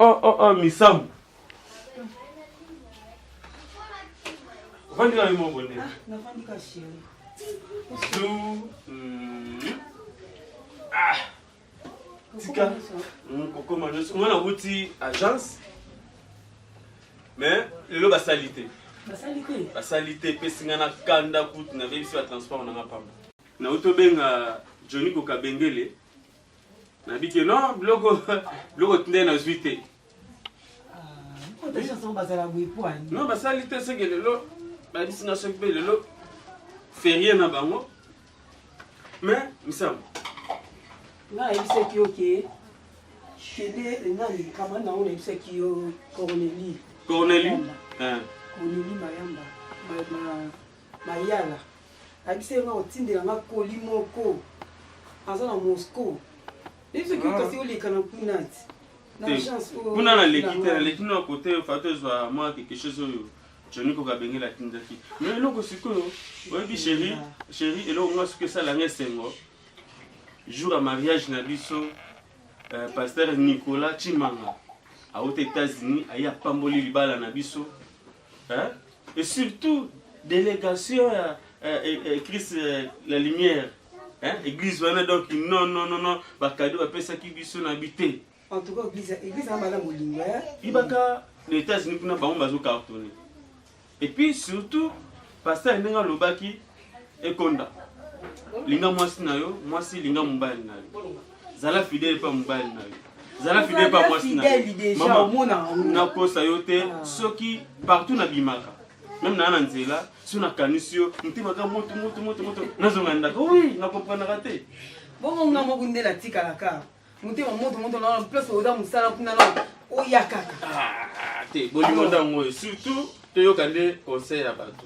Oh, Misam. Vandi la mimo bonne. Na vandi ka chérie. Tika. Koko manus. On a outil agence. Mais le basalité. Basalité pesinga na kanda kut na bebisi ba transport na pamba. Na auto benga Johnny Koka Bengele. Na bike non blogo tende na zuité. Non, basalité c'est que le ba bisina s'occuper le lo férié na bango. Mais misam. Na ebise ki OK. Chede na ni kama na on ebise ki yo Cornélie. Cornélie. Cornélie Mayamba. Mayala. Abise nga otindela nga koli moko. Aza na Moscou. Ebise ki kasi oleka na Punati. Na chance o. Kuna na lekite na côté fatezwa moi quelque chose Johnny Koka Bengele atindaki. Mais loko sikoyo, oyebi chérie, eloko nga suke sala ngesengo. Jour à mariage na biso pasteur Nicolas Chimanga aux États-Unis aya pamboli libala na biso. Et surtout délégation Christ la lumière. Église wana donc non ba cadeau ba pesa ki biso na bité. En tout cas église en bala molinga. Ibaka les États-Unis kuna ba bazo cartonner. Et puis surtout pasteur ndenga lobaki ekonda. Linga mwasi na yo, mwasi linga mobali na yo. Zala fidèle pas mobali na yo. Zala fidèle pas mwasi na yo. Maman na kosa yo te soki partout na bimaka. Même na nzela, si na kanisio, mutima ka moto. Nazonga ndako, oui, na comprendre raté. Bon nga mo kundela tika la ka. Mutima moto na place oza musala kuna na o yakaka. Te bolimo ndango surtout to yokande conseil ya bato.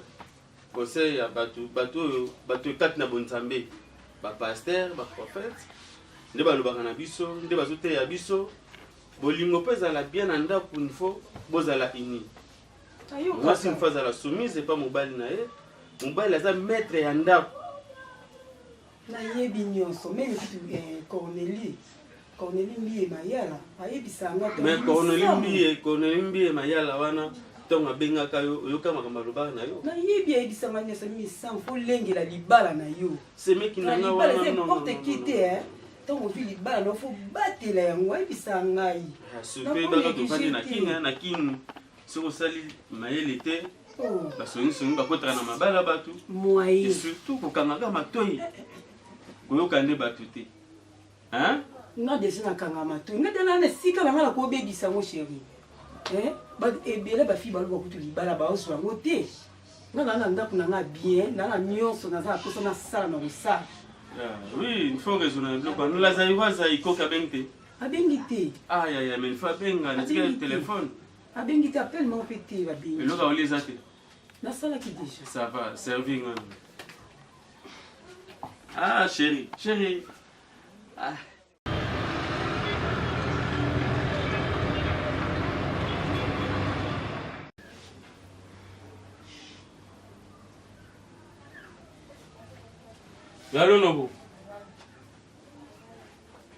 Conseil ya bato kati na bonzambe. Ba pasteur, ba prophète. Nde ba lobaka na biso, nde bazote ya biso. Bolingo peza la bien anda pour une fois, bozala ini. Moi si une fois la soumise c'est pas mobile na ye. Mobile aza maître ya ndako. Na yebi nyonso même Cornélie Mbiye Mayala ayebisa nga to. Mais Cornélie Mbiye Mayala wana tonga bengaka yo yoka makamba lobaka na yo. Na yebi ayebisa nga nyonso misam fo lengela libala na yo. C'est mec qui na nga wana non. Porte quitter tongo fi libala no fo batela yango ayebisa ngai. Super baka to fandi na kinu. Si vous salez maël était, parce que nous avons pas na mabala batu. Et surtout pour kangaka matoi. Koyo kande batute. Hein? Non déjà na kanga matoi. Nga dana na sika na ngala ko bebisa mo chéri. Ba ebele ba fi ba lo kutu libala ba oso ngo te. Nga na ndako na nga bien, na nyonso na za poso na sala na usa. Oui, il faut raisonner. Nous la zaïwa zaïko kabengte. Abengite. Ah ya mais il faut benga na téléphone. Abengite appelle mon petit babi. Et l'autre on les a. La salle qui déjà. Ça va, serving. Ah chérie. Ah. Yalo nobo.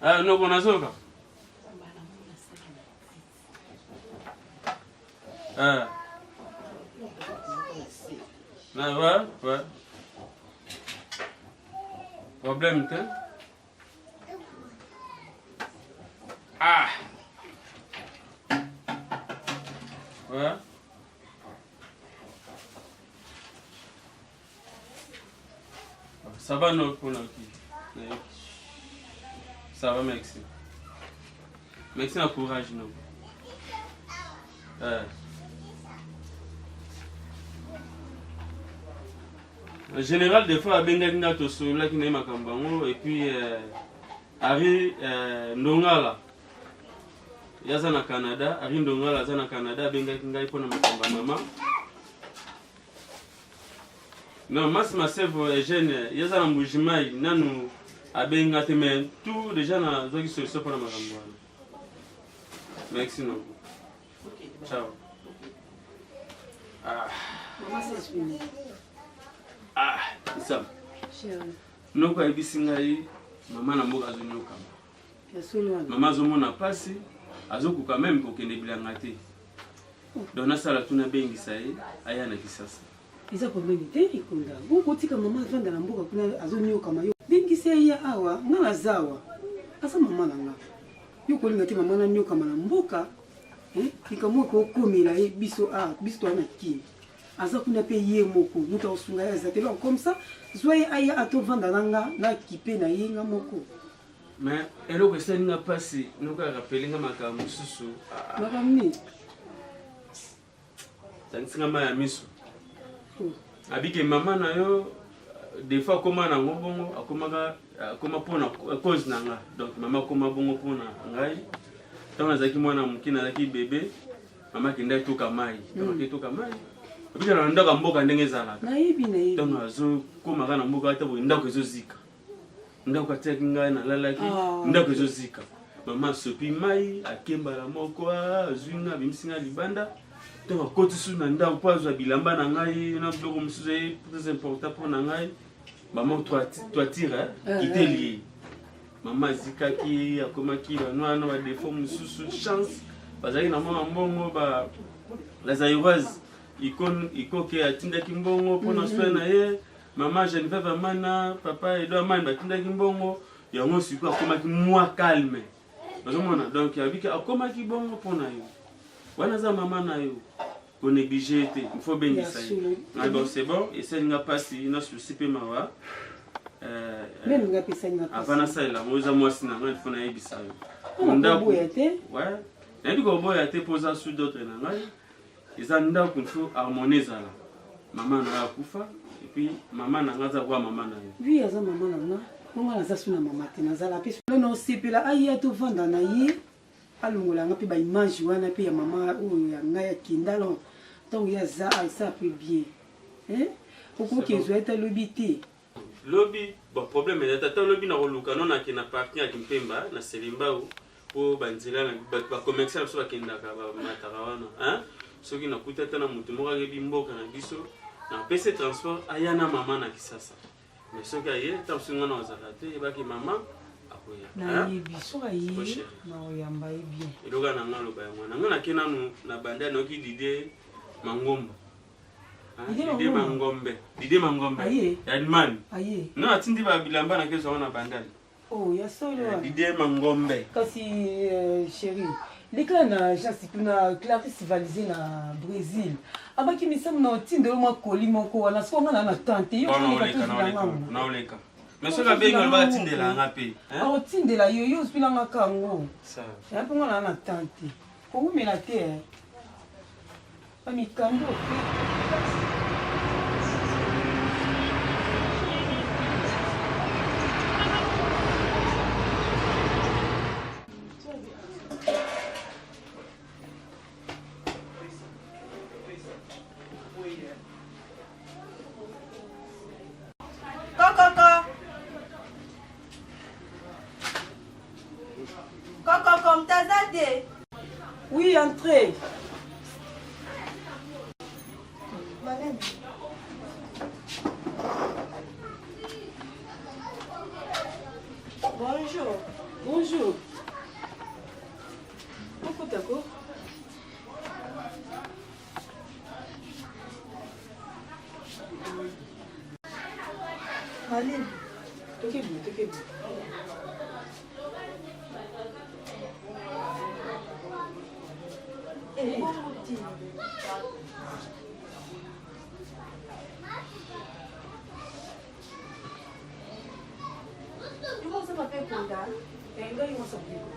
Ah nobo nazoka. Ouais. Problème, t'es? Ouais. Ça va, non, pour nous. Ça va, merci. Merci, un courage, non. En général, des fois, Benga to solo qui n'est pas kambango et puis Ari Ndongala. Yaza na Canada, Ari Ndongala za na Canada, Benga kinga ipo na makamba mama. Non, mas masevo jeune, yaza na Mbujimai nanu abenga te mais tout déjà na zoki solution pour na makambo. Merci non. Ciao. Sam. Noko ayibisinga yi mama na mboka zonyoka. Mama zo mona pasi azoku quand même pour kende bilanga te donc nasala tuna bengisa ye aya na kisasa eza problème te ikonda bokotika mama avanda na mboka kuna azonyokama yo bengisa ye awa nga nazawa asa mama na nga yo kolinga te mama nanyokama na mboka likambo kokomela ye biso twana kie aza kuna mpe ye moko mutu akosunga ye aza te donc comme ça zwa ye aya atovanda na nga na kipe na ye nga moko mais eloko esalinga mpasi nokarapelinga makambo mosusu makambo nini tangisinga ma ya miso abike mama na yo des fois akoma nango bongo akoma mpona cause na nga donc mama akoma bongo mpona ngai ntango nazalaki mwana moke nazalaki bebe mama akenda etoka mai ntango aketoka mai abika na ndako ya mboka ndenge ezalaka ntango azokomaka na mboka ata boye ndako ezozika ndako atiaki ngai nalalaki ndako ezozika mama asopi mai akembala moko azwi nga abimisi nga libanda ntango akoti su na ndako mpo azwa bilamba na ngai na biloko mosusu ye très important mpo na ngai mama toatire kiteli ye mama azikaki akomaki banwana badefo mosusu chance bazalaki na mwana mbongo lazairoise ikoke atindaki mbongo mpona soin na ye mama Geneviève Amana papa Edo Amani batindaki mbongo yango siku akomaki mwa calme nazomona donc abiki akomaki bongo mpona yo wana za mama na yo konéglige te il faut bengisa ye donc c'est bon esalinga mpasi na susi mpe mawa avant nasalela ngo eza mwasi na ngai fo nayebisa yo ndako nayebi koboya te mpo oza su d'autre na ngai eza ndako il faut harmonie ezala mama na yo akufa epuis mama na ngai aza kwa mama na yo wi aza mama na nga ngonga naza su na mama te nazala mpe lona osepela aya tovanda na ye alongola nga mpe baimage wana mpe ya mama oyo ya ngai akenda lo ntango ye aza asa mpe bien okoki ezwa ete alobi te lobi bon problème eza tata lobi na koluka no nakenda parking ya kimpemba na selimbao mpo banzela bacommercial biso bakendaka bamataka wana soki nakuti ata na moto moko ayebi mboka na biso napesi transport aya na mama na kisasa mais soki aye ta mosusu nga na ozala te yebaki mama nayebi so aye naoyamba ye bien eloka na nga loba yango na nga nake nanu na banda nayoki dide mangomba Dide Mangombe ya Limani no atindi babilamba na kezo wana bandali ya solo Dide Mangombe kasi chérie leka na jasi kuna Clarisse Valisé na Brésil abaki misamu na otindelo mwa koli moko wana siko nga na tante yo naoleka mais soki abenga loba atindela nga mpe otindela yo osipilanga kango ya mpo nga na tante kokumela te bamikambo Oui, entrez. Bonjour. Bonjour. Pourquoi d'accord? Aline. Toquez-vous.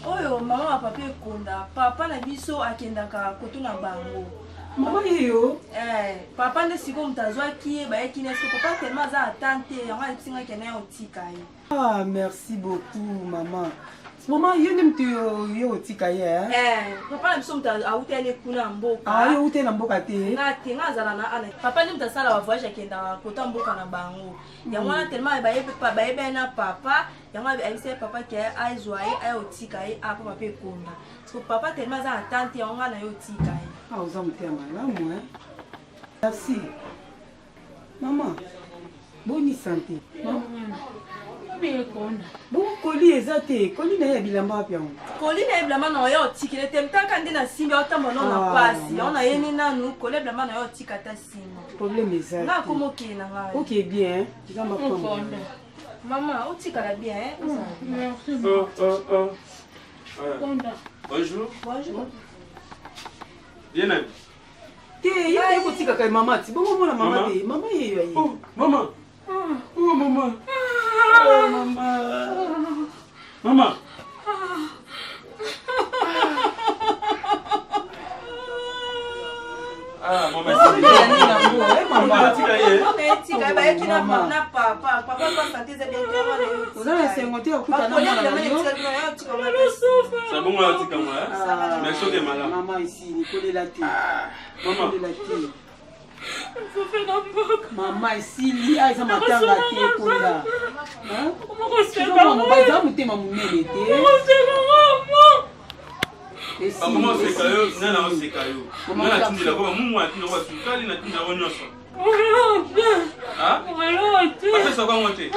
Oyo mama papa ekonda papa na biso akendaka kotuna bango mama yeyo papa nde siko moto azwaki ye bayeki neso papa tellement aza atante yango alepesingaki kende ya otika ye merci beaucoup mama Maman, il y a un petit otika ye. Papa na biso muta auta ele kuna mboka. Yo uta na mboka te. Ngate ngazala na ana. Papa ni muta sala wa voyage akenda kota mboka na bango. Ya mwana tellement baye na papa, ya mwana aise papa ke aizwa ye ayo tika ye apa papa ekonda. So papa tellement za atante ya ngana yo tika ye. Oza muta malamu Merci. Maman. Bonne santé. Bon, Koli ezate, Koli na bilamba pia. Koli na bilamba na yo tikile temtaka ndi na simbi otamba no na pasi. On a yeni nanu Koli bilamba na yo tikata simba. Problème ezate. Na komoki na ngai. OK bien, bilamba kwa. Maman, où tu vas bien hein? Merci. Bonjour. Bonjour. Bien ami. Il y a des petits caca maman. C'est bon maman maman. Maman est. Oh maman. Oh maman. Oh maman. Maman. Ah maman c'est bien. Maman tu as qui n'a pas papa santé c'est bien on a laissé monter au coup ça bon moi tu comme moi. Merci de malade. Maman ici, Nicolas la tête. Maman. Maman ici, il y a ça matin raté pour là. Hein? Comment va ça monter maman m'aider? Comment c'est caillou? Non non c'est caillou. Non la tindi la comment moi tu vois tu cali na tindi la nyonso. Ah? Parce que ça va monter.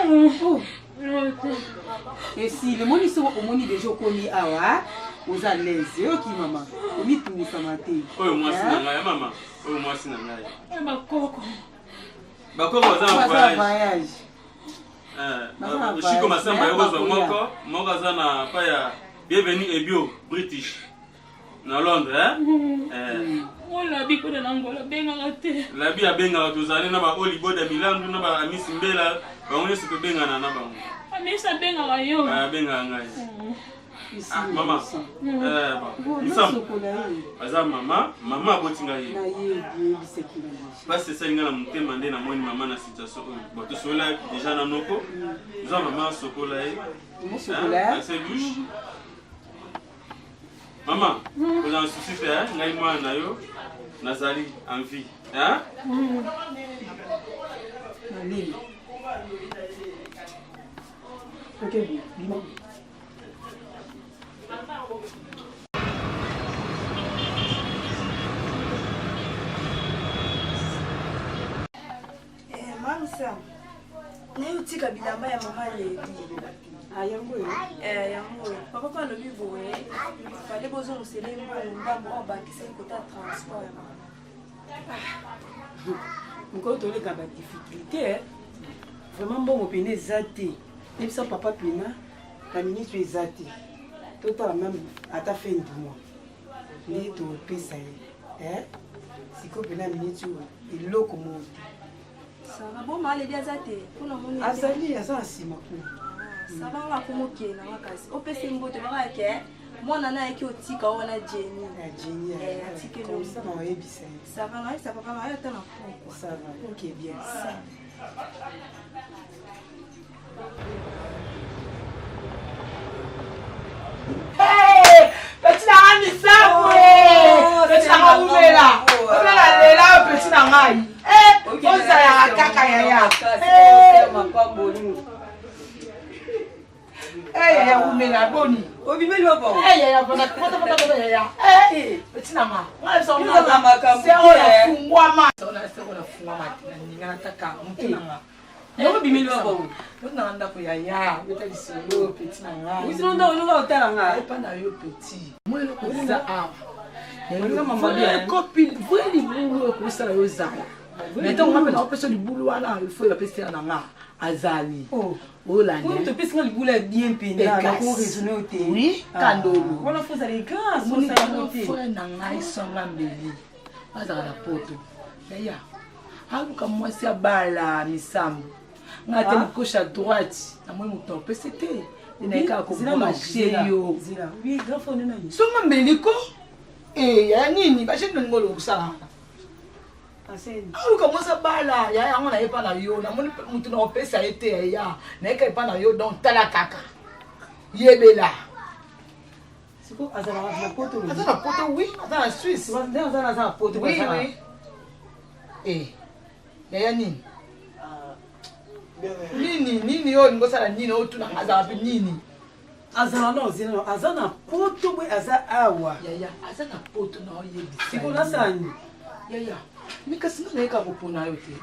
Et si le monde ici au monde déjà connu awa, vous à l'aise. OK maman. Omi tout ça matin. Oh moi c'est ngai maman. Oh moi c'est ngai. Bakoko za voyage. Chiko masamba yozo moko za na pa ya bienvenue et bio British. Na Londres hein? La bi ko na ngola benga ngate. La bi abenga tozali na ba Olibo de Milan na ba Miss Mbela ba ngone se benga na ba. Amisa benga wa yo. Benga ngai. Ah maman. Isam. Azam mama abotinga ye. Na ye bisekila. Parce que ça ngala mutema nde na moni mama na situation boto sola déjà na noko. Za mama sokola ye. Sokola. C'est douche. Maman, vous en souci faire, ngai moi na yo nazali en vie, hein? Allez. OK, bon. Mamsa. Ne utika bilamba ya mama Lady. Yango yango papa pa lobi boye fallait besoin musele mbambo on bakisa kota transport ya mama. Encore tole ka ba difficulté vraiment bon pene zate. Même ça papa pena la minute ezate. Tota même à ta fin du mois. Mais to pesa hein? Siko pena minute iloko mo. Ça va bon mal les zate pour no moni. Azali asa sima ko. Ça va la komoki na makasi. Opese mbote baka ke mwana na yaki otika wana Jenny. Jenny. Atike comme ça on ebisa. Ça va ça papa ma yata na ko. Ça va. OK bien. Ça. Hey! Petit na mi sapo. Petit na umela. Umela lela petit na ngai. Oza ya kaka ya. Ya umela boni. Obimeli baba. Ya bana pota ya. Petit na ma. Ngale so ma makambo. Se fungwa ma. Se ona fungwa ma. Ninga nataka mtina nga. Yo bimeli baba. Ona anda ko ya. Beta lisolo petit na nga. Uzi nonda onuka otala nga. Pa na yo petit. Moi ko za a. Nga mama bien. Copine, vrai libulu ko sala yo zala. Mais tant on a opération du boulot là, il faut la pester na nga. Azali. Oh là. Pour te pester le boulot bien peiné là, pour raisonner au thé. Oui, kandolo. On a fait ça les gars, on a fait na nga isonga mbeli. Bazala na poto. Daya. Haluka mwasi abala misambo. Ngate mkosha droite. Na mwe muto PCT. Inaika ko marché yo. Zira. Oui, grand fond na ni. Songa mbeli ko. Ya nini? Ba shendo ngolo kusala. Aluka mwasa bala ya yango na yepa na yo na moni mutu na opesa ete ya na eka yepa na yo donc tala kaka yebela siko azala na poto oui azala Suisse azala na poto oui ya nini nini yo ngosala nini o tuna azala pe nini azala no zina azana poto bwe aza awa ya azana poto na yebi siko na sani ya Mika sina na eka kupona yote.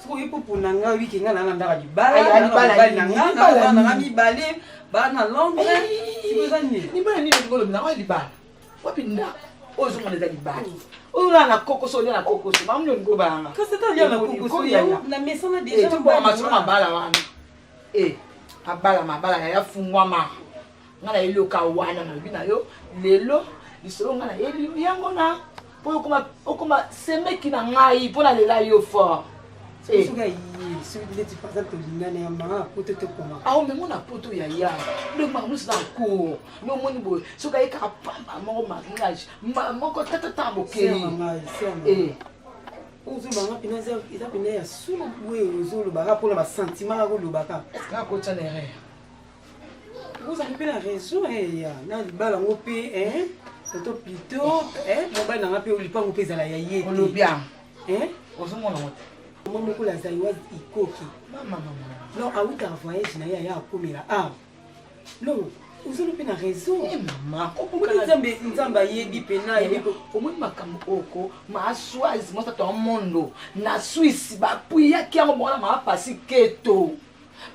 soko ipupu na nga wiki nga na ndaka libala na nga mibale bana Londres siko zani ni bana ni ngolo na wa libala wapi nda ozo ngona za libala ola na kokoso na kokoso ba mlo ngo banga kasi ta lia na kokoso ya na mesana déjà to ba ma soma bala wana mabala ya fungwa ma ngana iloka wana na bina yo lelo lisolo ngana eli yango na po okoma semeki na ngai po na lela yo fort soka yi sudi tu par exemple lingana ya ma poto to koma aho me mona poto ya le ma musa ko no moni bo soka e ka pamba mo mariage moko tata boke ozolobanga mpena eza pena ya solo we ozolobaka mpona basentiment ya kolobaka esika kotya na ere ozali mpe na raison ya na libala yango mpe to plutôt mobali nanga mpe lipango mpe ezala ya ye olobia ozomona mote mo moko lazali wa ikoki non awuta voyage na ye aya akomela awa non ozolo mpe na raison nzambe ayebi mpena omoni makambo oko maaswazi mosato ya mondo na swisse bapuyaki yango mokona maapasi keto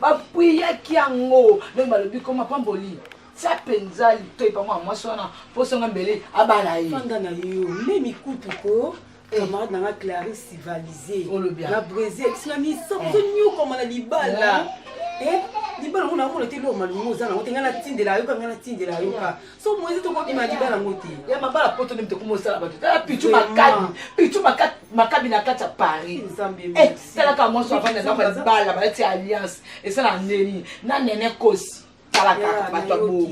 bapuyaki yango ndenge balobi koma pamboli tia mpenza litoi pango ya mwasi wana mpo songa mbele abala ye fanda na yo nde mikutu ko camarade nanga Clarisse Valise na Brésil sina misanzo nyokoma na libala libala ngo namona te lo malungu oza nango te nga natindela yoka nga natindela yoka so moise tokobima libala ngo te ya mabala poto nde muteko mosala bato tala pichu makabi na kati ya Paris talaka mwasi afanda ngamba libala balati alliance esala ndeni na nene kosi talaka bato abo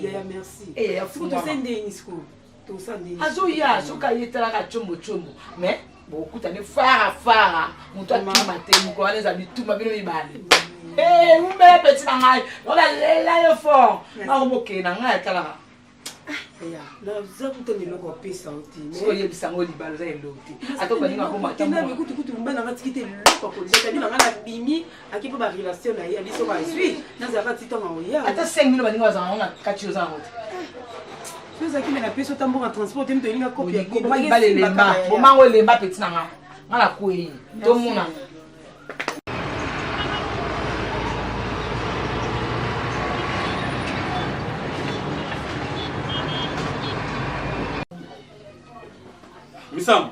azoya soka ye talaka chombo mais bokutane fara moto akima te moko wana eza bituma bino mibale umbele peti na ngai ola lela yo fort nakomokee na ngai atalaka naza kutana eloko apesa o te soyebisa ngo libala oza eloko te ata baninga komakutukutu mobali nanga tiki te eloko akolisa bino nanga nabimi aki mpo barelation na ye abiso bazwi nazalaka titonga oya ata 5 mino baninga bazala na kati oza yango te ozalaki me napesi otamboka transport te mito elinga kopibala elemba bomango elemba peti na nga nga na kwei tomona Misam,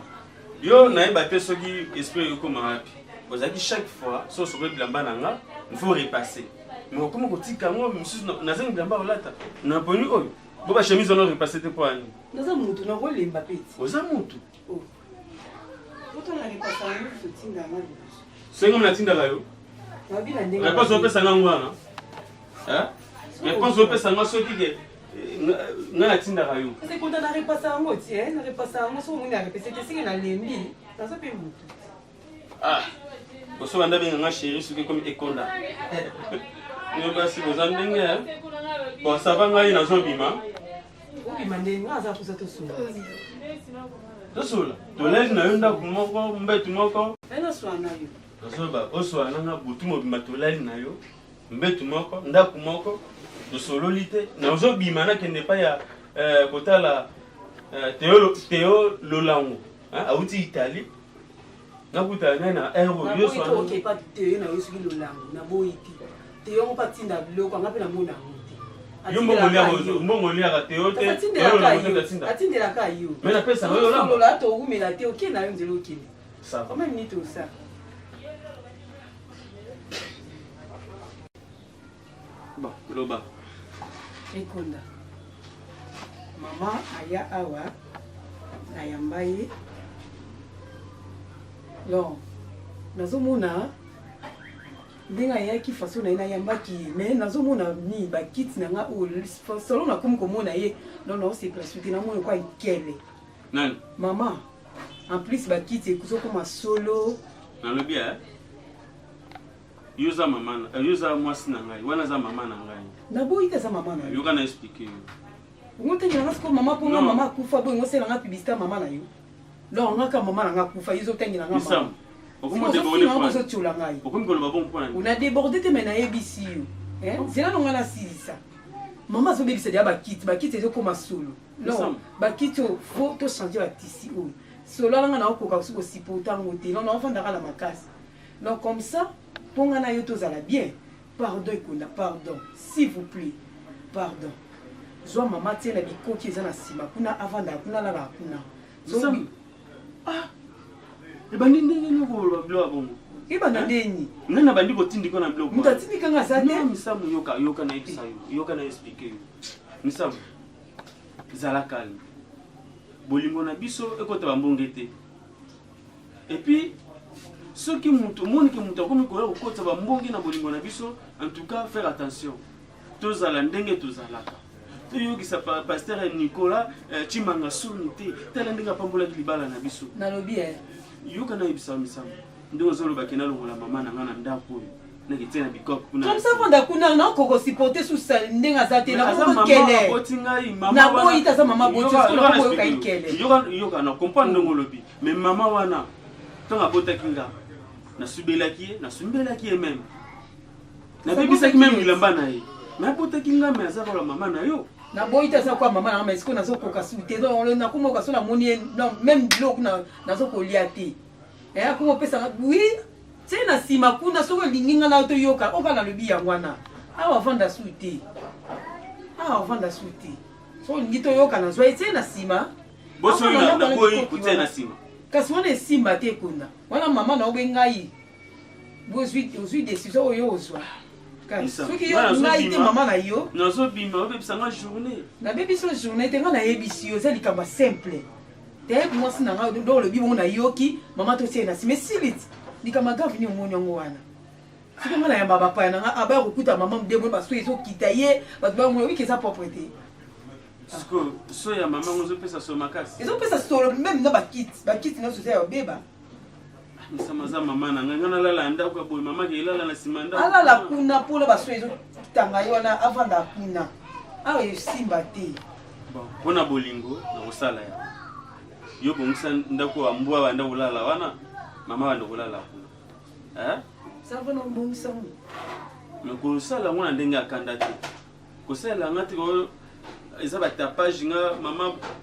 yo naïba te soki esprit yoko wapi. Ozaki chaque fois so sobe bilamba nanga, il faut repasser. Mais comment kotika ngo msusu nazangi bilamba olata. Na poni oyo. Bo ba chemise on repasser te kwa ani. Naza mutu na kolemba peti. Oza mutu. Oto na repasser ngo sotinga ngo. Sengo na tinda kayo. Wabila ndenga. Repasser opesa nga ngwana. Repasser opesa nga soki ke nga tinda kayo. C'est quand on a repassé en mot, on a repassé en mot, on a repassé c'est que na lembi, ça ça peut mutu. Boso banda benga nga chérie soki comme ekonda. Yo basi bozandenge. Bon ça va ngai na zobima. Obima ndenga aza kusa to so. Tosola. Tolezi na yonda kumoko mbetu moko. Ena swana yo. Tosoba oswana na butu mobima tolezi na yo. Mbetu moko, ndaku moko. Tosololi te. Na ozobima na kende pa ya kotala Théo Lolango. Auti Italie. Nakuta na euro yo so na OK pas Théo na yosuki Lolango na boiti. Théo mo patinda biloko ngape na mona ngote. Yumbo ngolia ka Théo te. Atindela ka yo. Mais na pesa yo Lolango. Lola to umela te OK na yo nzelo OK. Ça. Comment ni tout ça? Bon, loba. Ekonda. Mama aya awa ayamba ye. Non. Nazomona ndinga yaki façon na ina yambaki mais nazomona ni bakiti na nga o solo na comme komona ye non c'est presque na mona kwa ikele. Nani? Mama. En plus bakiti ekuso koma solo. Na lobi Yoza mama na yoza mwasi na ngai wana za mama na ngai. Na boyi ka za mama na yo. Yo kana expliquer. Ngote ni nga siko mama ponga mama kufa boyi ngose na nga publicité mama na yo. Non nga ka mama na nga kufa yizo tengi na nga mama. Okomo débordé pour ça tu la ngai. Okomo ko le babon pour on a débordé te mena ABC yo. C'est là non nga sisa. Mama zo bebisa dia ba kit ezo koma solo. Non, ba kit faut to changer ba tisi o. Solo nga na okoka ko sipo tango te. Non non fanda la makasi. Donc comme ça, pour nga na yo tozala bien. Pardon ekunda, pardon. S'il vous plaît. Pardon. Zwa maman tiens la bikoki eza na sima kuna avant da kuna la kuna. Zobi. Ah. E bandi ndenge ko blo bongo. E banda ndeni. Nana bandi ko tindi ko na blo. Muta tindi kanga sa te. Non, misamu yoka na ipsa yo. Yoka na expliquer. Misamu. Zala calme. Bolingo na biso ekota bambongete. Et puis ceux qui montent comme ko kota bambongi na bolingo na biso, en tout cas faire attention. Tozala ndenge tozalaka. Toyokisa pasteur Nicolas Chimanga Sunité, tala ndenge pambola libala na biso. Na lobi yoka na ibisa misamu. Ndenge ozoloba kena longola mama na ngana ndako oyo. Naki tena bikoko kuna. Comme ça vanda kuna na ko supporter sous sa ndenga za te na ko kele. Na boyi ta sa mama boti so na ko yoka ikele. Yoka na comprendre ndenge lobi. Mais mama wana tonga bota kinga. Na subelaki, na sumbelaki même. Na bebisaki même ilamba na ye. Mais bota kinga mais aza ko la mama na yo. Na boyi ta sa kwa mama na mais ko na zo ko ka sute donc na ko mo ka so na moni non même biloko na zo ko liati. Eh ko mo pesa oui. C'est na sima kuna soko linginga na to yoka oka na lobi ya wana awa vanda suite so ngito yoka na zwa c'est na sima boso na boyi kute na sima kasi wana sima te kuna wana mama na obengai bo suite décision oyo ozwa kasi soki yo ngai te mama na yo na zo bima obebisanga journée na bebiso journée te ngana yebisi yo zali kamba simple te moi sinanga do lobi bongo na yoki mama to tie na sima silit Nikamaka vini umonyo wana. Siko mala ya baba pa na aba okuta mama mdemo parce que iso kitaye parce que moi oui que ça propreté. Siko so ya mama ngozo pesa so makasi. Iso pesa so même na ba kit na so ya beba. Nisamaza mama na ngana lala nda kwa boy mama ke lala na simanda. Ala la kuna polo ba so iso tanga yona avant da kuna. Ah yo simba te. Bon, ona bolingo na osala ya. Yo bongisa ndako ambwa banda ulala wana. Mama wa ndokola la kuna. Ça va non bon sang. Mais ko sala ngona ndenge akanda te. Ko sala ngati ko eza ba tapage nga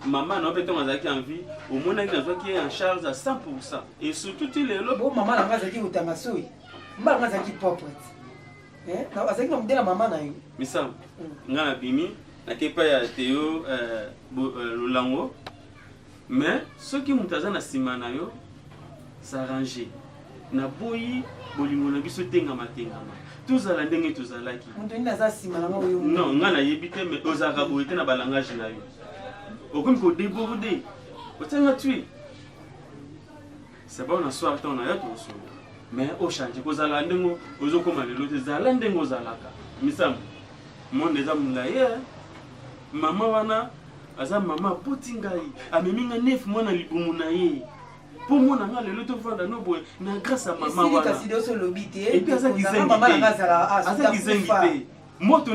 mama na peto ngazaki en vie, au mona ki nazwa ki en charge à 100%. Et surtout il est là. Bon mama na ngazaki utanga soi. Mba ngazaki propre. Na azaki na mdela mama na yo. Misa. Ngana bimi na kepa ya Théo Lolango. Mais ceux qui mutaza na simana yo s'arranger na boyi bolingo na biso tenga matengama tozala ndenge tozalaki mutu nda za sima na ngoyo non nga na yebite mais ozaka boyete na balangage na yo okomi ko déborder otenga tu c'est bon na soir ton na yo to so mais o changer kozala ndengo ozokoma lelo tezala ndengo zalaka misamu monde za mungaye mama wana aza mama potingai ameminga 9 mois na libumu na ye. Pour moi, on a le vendre nos bois, grâce à maman. Et puis, ça qui s'invite. Moi, tu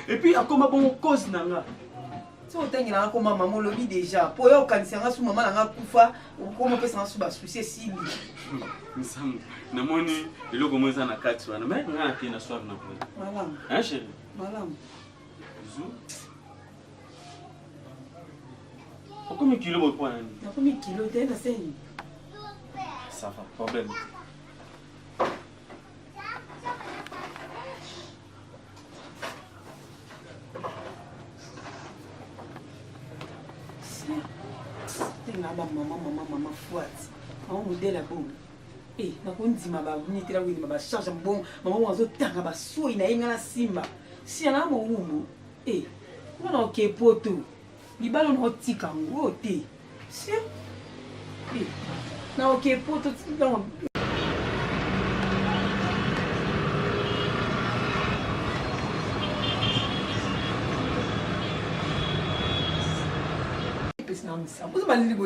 et puis, à comment bon cause nanga. Si on t'a dit que maman lobby déjà, pour eux, quand c'est un sous maman n'a pas comment peut s'en soucier si. Nous sommes, nous sommes, le logo moi ça n'a qu'à toi, mais on a qui n'a soif non plus. Voilà. Hein chérie. Voilà. Combien de kilos vous prenez? Combien de kilos t'es là c'est? Ça va, problème. C'est là maman fouette. On modèle la bombe. Eh, na kundi maba unité la wini maba charge bon, maman wazo tanga ba so ina inga na simba. Si ana mo wumbu. Eh, on a OK poto. Libalo no tika ngote. Si. Eh. Na OK poto non. Vous m'avez dit que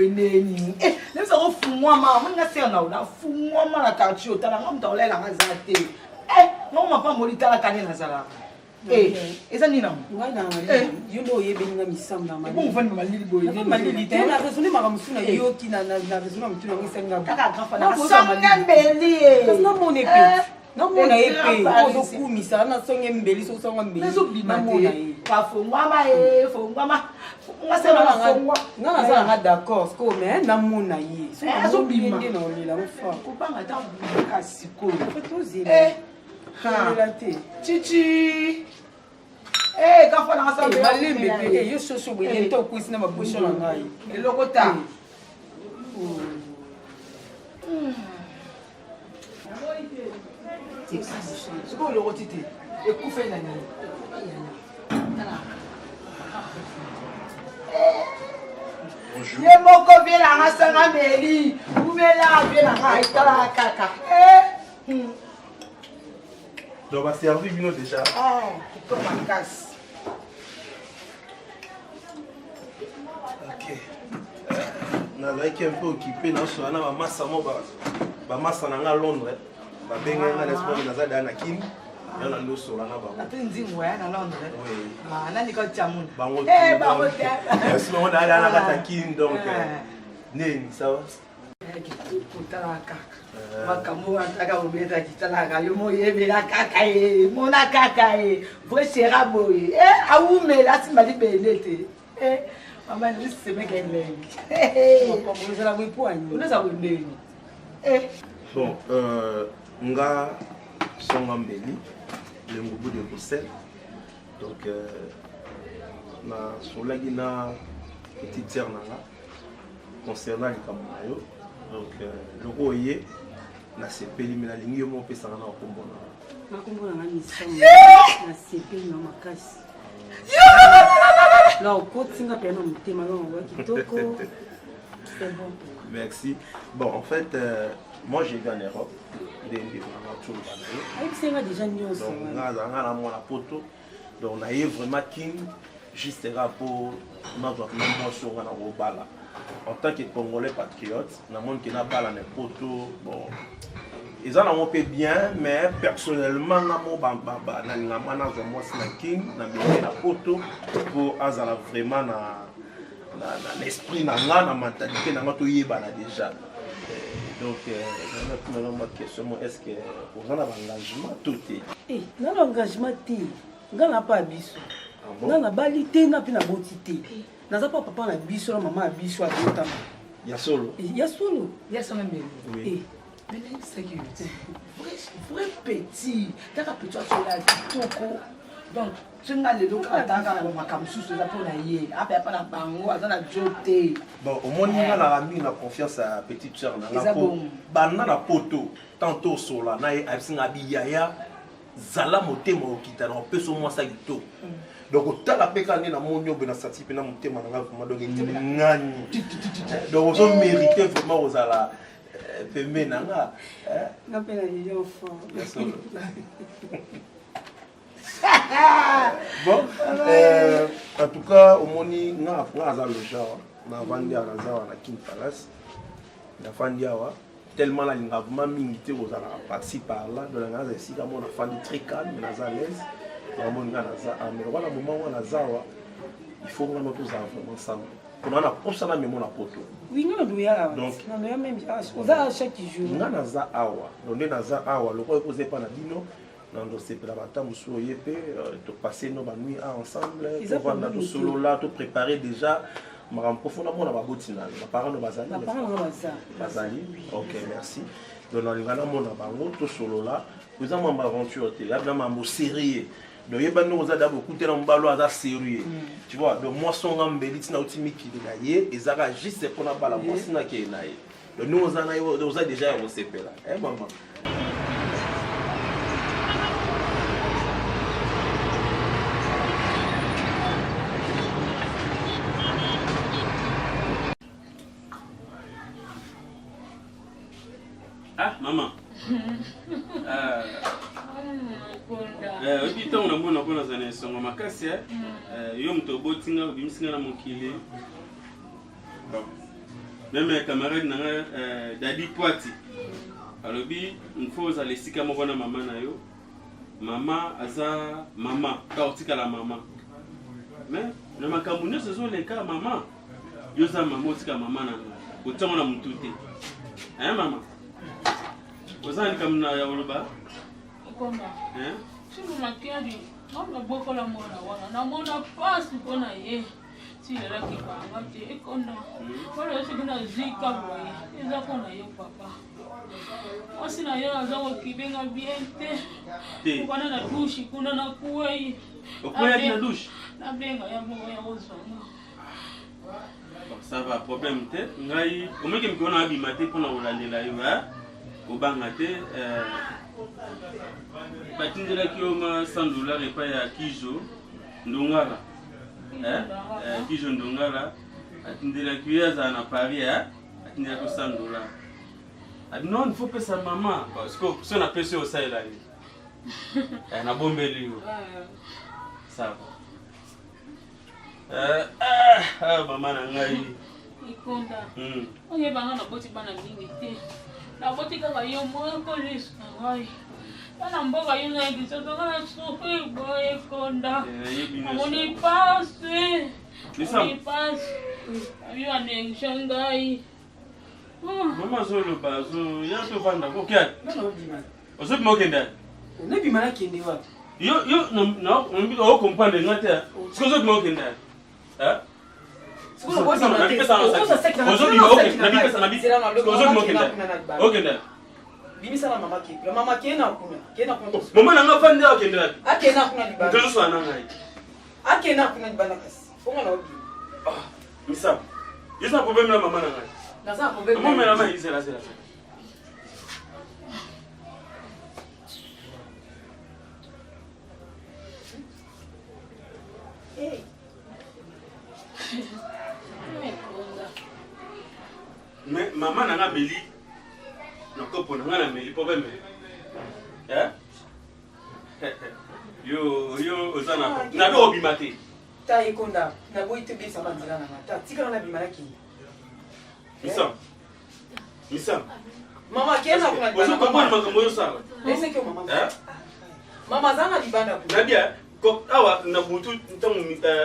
nous avons fait moi, la quartier, tu as la mazate. Non, ma pas mori ta la canne nazala. Et ça n'y non. You know, you been a miss some. Bon, vous m'avez dit que vous m'avez dit que la raison de ma ramusuna yoki na raison de tu n'as pas ça. namona ye pe ozokumisa na songe mbeli sosonga mbeli nazobima te bafongwama fongwama nga nazalanga d'accord siko me namona ye azobima nde naolela mofa kobanga ta buka sikoyo ozela te chichi kafana nga malembe pe yo soso boye nte okwisi na mabosho na ngai eloko ta sikoyo eloko ti te ekufe na nini ye moko vielanga sanga meli umelanga vielanga etalaka kaka donc baservi bino déjà to makasi ok nazalaki un peu occupé nasola na bamasa mo bamasa na nga londres babenge nga lespo naza daa na kini yo na losola na bango ape nzingo ya na londres nani kotiamuna bango bango te merci bango naa daa na kata kini donc neni sawa kotala kaka makambo wataka obeta kitalaka yo moyebela kaka ye mona kaka ye vresera boye awumela asimba libele te mama nisemeke ndenge ozala bwepoani unoza bwendeni bon nga songa mbeli le ngubu de Bruxelles donc nasolaki na petite sœur nanga concernant likambo na yo donc loko oye nasepeli me nalingi yo mopesanga na bakombo nakombo nanga misango nasepeli na makasi la okotinga pena motema longo kitoko c'est bon. Merci. Bon, en fait, moi j'ai vu en Europe des déjà mieux. donc, on a mon poto. Donc, on a eu vraiment king juste pour notre sur Bala. En tant que Congolais patriote, on a mon qui n'a pas la poto. Bon, ils en ont fait bien, mais personnellement, on a mon king, na poto pour azala vraiment na l'esprit na la mentalité na to yebana déjà donc ma question est-ce que vous avez un engagement tout est na l'engagement ti nga na pas biso nga na balité na pina botité naza pas papa na biso na maman biso a botama ya solo ya sama mbele oui mais c'est que vrai petit taka petit asola kitoko donc singa lelo katanga na makamsusu za pona ye apa pa na bango azana jote bon au moins nga na rami na confiance à petite sœur na la po bana na poto tantôt sola na ye absinga biyaya zala motema okita na peso mo sa gito donc otala peka ni na monyo be na sati pe na motema na vraiment donc ngani donc on mérite vraiment aux ala pembe na nga na pena yo fort bon en tout cas au moni nga aza le genre na vandi arazawa na King Palace na vandi awa tellement la linga vraiment mingi aux ala parti par là de la ngaza ici comme on a vandi très calme na za l'aise vraiment nga na za mais voilà moment où na zawa il faut nga notre za vraiment ensemble on a posa na memo na poto oui nga doya donc na ya même oza chaque jour nga na za awa donc na za awa le ko poser pas na dino dans ces plats musuo yepe to passer nos nuits ensemble pour vendre tout solo là tout préparer déjà maram profondément na babotina na parents no bazali bazali OK merci donc on va na mona bango tout solo là vous avez une aventure te là na mambo sérieux donc yeba no za d'abord écouter na mbalo aza sérieux tu vois donc moi son ngambeli tina utimiki de naye ezaka juste pour na bala moi sina ke naye donc nous on a yo on a déjà on s'est là maman Ah, maman. Obi ntango na mona mpona zana esongo makasi yo moto obotinga obimisinga na mokili meme camarade nanga Dadi Poati alobi mfo ozala esika moko na mama na yo mama aza mama ka otikala mama mais na makambo nyonso ezoleka mama yo oza mama otika mama nanga otango na motu te mama ozani kamna ya oloba Ekonda. Sino makiadi. Mama bokola mwana wana. Na mwana pasi kona ye. Si la kibanga te ekonda. Wala sikuna zika boye. Eza kona ye papa. Osina yo azawo kibenga biente. Kuna na douche kuna na kuwei. Okuya na douche. Na benga ya mo ya ozona. Ça va, problème te. Ngai, au moins que me kona abi maté pour na olandela yo ha. Obanga te batindela ki oma $100 epa ya Kijo Ndongala. Kijo Ndongala atindela ki yaza na Paris ha. Atindela ko $100. Non, il faut que sa maman parce que si on a pêché au Sahel là. Na bombeli yo. Ça va. Maman na ngai Ikonda. Oye bana na boti bana mingi te. Na boti kaka yo moko lisa ngai. Bana mboga yo na ngisa to kana sofe boy Ikonda. Amoni passe. Lisa. Ni passe. Abi ane shangai. Maman zolo bazo ya to vanda ko kya. Non, bima. Ozo bimo kenda. On bima na kende wapi? Yo no on bi o comprendre ngata. Siko zo bimo kenda. Hein? Bimisa na mama ki. Mama ki na kuna. Kena kuna. Mama na ngafande akenda. Akena kuna libanda. Ndoso ana ngai. Akena kuna libanda kasi. Fonga na obi. Misa. Yesa problème na mama na ngai. Na za problème. Mama na mai zela. Hey. Mais maman n'a pas meli. Non, comme on a meli, problème. Hein? Yo, Osana. N'a pas obimate. Ta Ikonda. Na boy te be sama nzela na mata. Tika na bima ki. Misa. Mama kena kuna libanda. Ozo comprendre makambo yo sala. Laisse que mama. Hein? Mama zana libanda kuna. Nabia, ko awa na butu ntango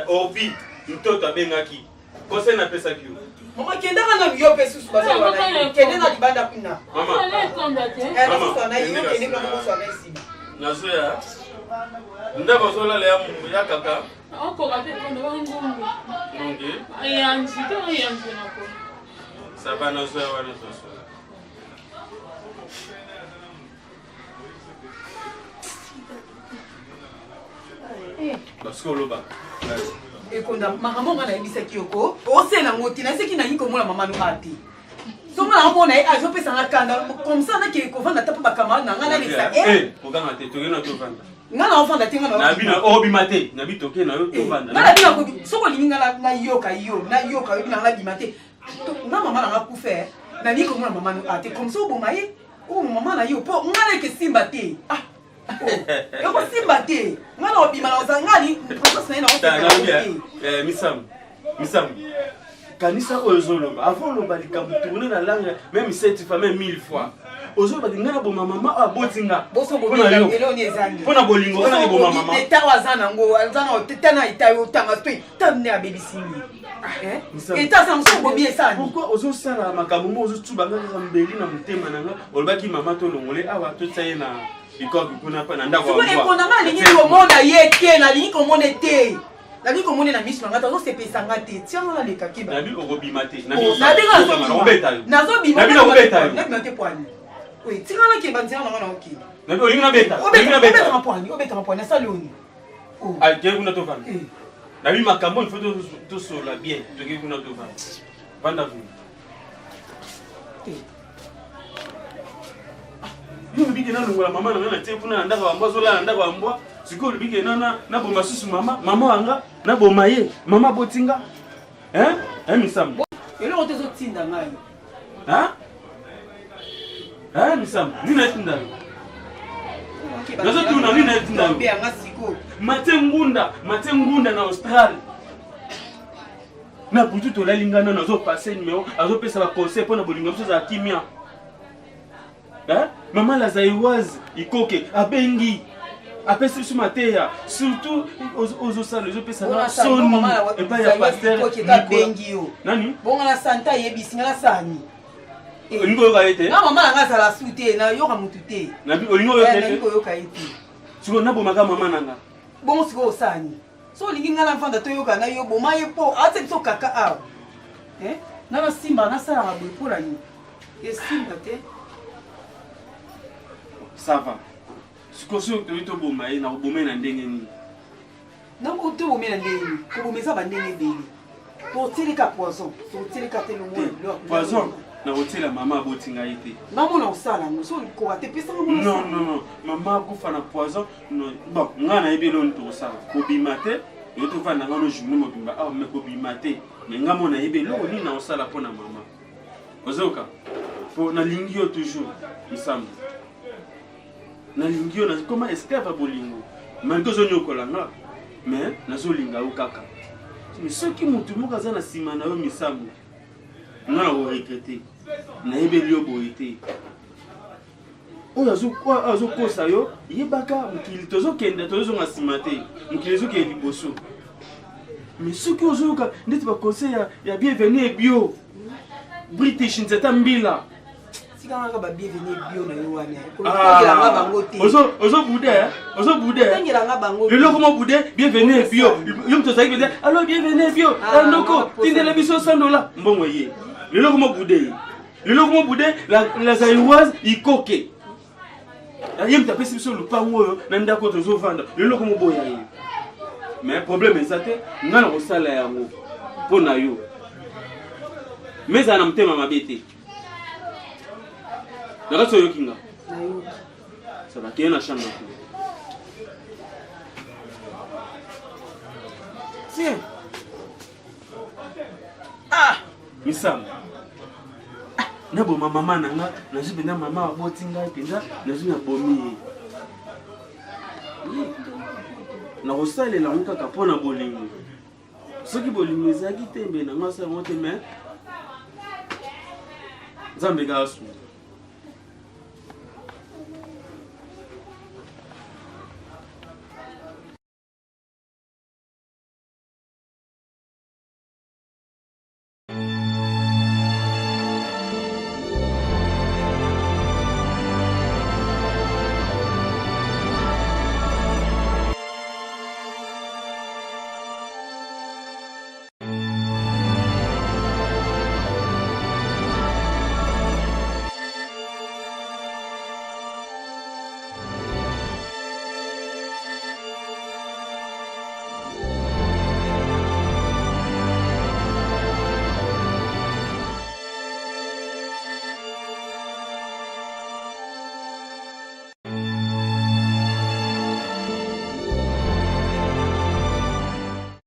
obi mtoto abengaki. Kose na pesa kiyo. Mama kenda kana yo pesu subaza wana. Kenda na libanda kuna. Mama. Sasa na hiyo kenda kwa mkosa na sibi. Nazoya. Ndaba zola le ya kaka. Oko kate kondo wangungu. Nonge. Ayanzi to ayanzi nako. Saba nazoya wana soso. Parce que loba. Ekonda makambo ngana yebisa kioko. Osela ngoti na seki na yiko mona mama no ati. Soma na mona ai azopesa ngakanda comme ça na ki ko vanda tapa bakama na ngana lisa. Oganga te togena to vanda. Ngana ofanda te ngana. Na bina obimate, na bitoke na yo to vanda. Ngana bina ko soko linga na yoka yo bina na bimate. Na mama na ngakufe na yiko mona mama no ati comme ça obomaye. O mama na yo po ngana ke simba te. Yo ko simba te. Ngana obima na ozangani, process na ina Misam. Kanisa ozoloba, avant loba likambo tourner na langue même 7 fois même 1000 fois. Ozoloba ngana bo mama abotinga. Boso bobina elo ni ezangi. Pona bolingo kana bo mama. Eta wazana ngo, wazana otena itayo tanga stoi. Tamne a baby singi. Eta samso bobi esani. Pourquoi ozo sala makambo mo ozo tuba ngaka mbeli na mutema nanga olobaki mama to longole awa to tsaye na ikoki kuna pa na ndako wa. Siko ekona ngani ni komona yeke na li komona te. La vie comme on est dans mission, on s'est payé ça ngate. Tiens on a les kakiba. Na bi obimate. Na bi robeta. Na zo bi. Na bi robeta. Na bi mate poani. Oui, tiens on a qui banzia na ngana oki. Na bi olinga beta. Olinga beta na poani, obeta na poani, ça loni. Oh. Ah, je kuna to vanda. Na bi makambo il faut to sola bien. To ke kuna to vanda. Vanda vu. Yo bige na lungula mama na te kuna ndaka wa mbwa zola ndaka wa mbwa. Siko bige na bomba susu mama wanga na boma ye mama botinga misam ele o tezo tinda ngai misam nina tinda nazo tuna nina tinda bia ngasiko mate ngunda na Australia na butu to la lingana nazo passer numéro azo pesa ba conseil pona bolinga mso za kimia mama la zaiwaz ikoke abengi apesi biso mateya surtout ozosala ezopesana soni epai ya paster bengi yo nani bonga na santa yebisi ngala sani olingo yoka ete na mama nanga azala su te na yoka mutu te olingo yoka ete nalingo yoka ete siko nabomaka mama nanga bongo sikoyo osani so olingi nga na mfanda toyoka na yo boma ye mpo ate biso kaka awa na basimba nasalaka boye mpo na nini esimba te sava siko soki toyi toboma ye na koboma ye na ndenge nini donc toboma ye na ndenge nini koboma eza bandenge ebele totilika poison totilika te poison na kotiela mama aboti ngai te ngamona osala yango so likoka te pesaka non mama akufa na poison bon ngai nayebi eloni tokosala kobima te yo tovanda nga no journée mobimba awa me kobima te me ngai mo nayebi eloko nini na kosala mpo na mama ozoyoka mpo nalingi yo toujours misambo nalingi yo nakoma esclave ya bolingo malgré ozonyokola nga me nazolinga yo kaka soki motu moko aza na nsima na yo misambo nga na koregrete nayebeli yo boye te oyo azokosa yo yebaka mokili tozokende tozozonga nsima te mokili ezokende liboso mais soki ozoyoka ndeti baconseil ya bienvenu ebio british nzeta mbila sikangaka babienvenu ebio na yo wana bango te ozobude leloko mo bude bienvenu ebio yo moto ozalaki pete alo bienvenu ebio ndoko tindela biso $100 mbongo ye leloko mo bude la zairoise ikoke ye moto apesi biso lupango oyo na ndako tozovanda leloko mo boya ye mais problème eza te nga na kosala yango mpo na yo mais ezala na motema mabe te nakati oyoki nga sabakeye na chambre te tiens misambo naboma mama na nga nazwi mpenza mama aboti ngai mpenza nazwi nabomi ye nakosalela yango kaka mpo na bolingo soki bolingo ezalaki te mbe nango asala yango te me nzambe kaka sunga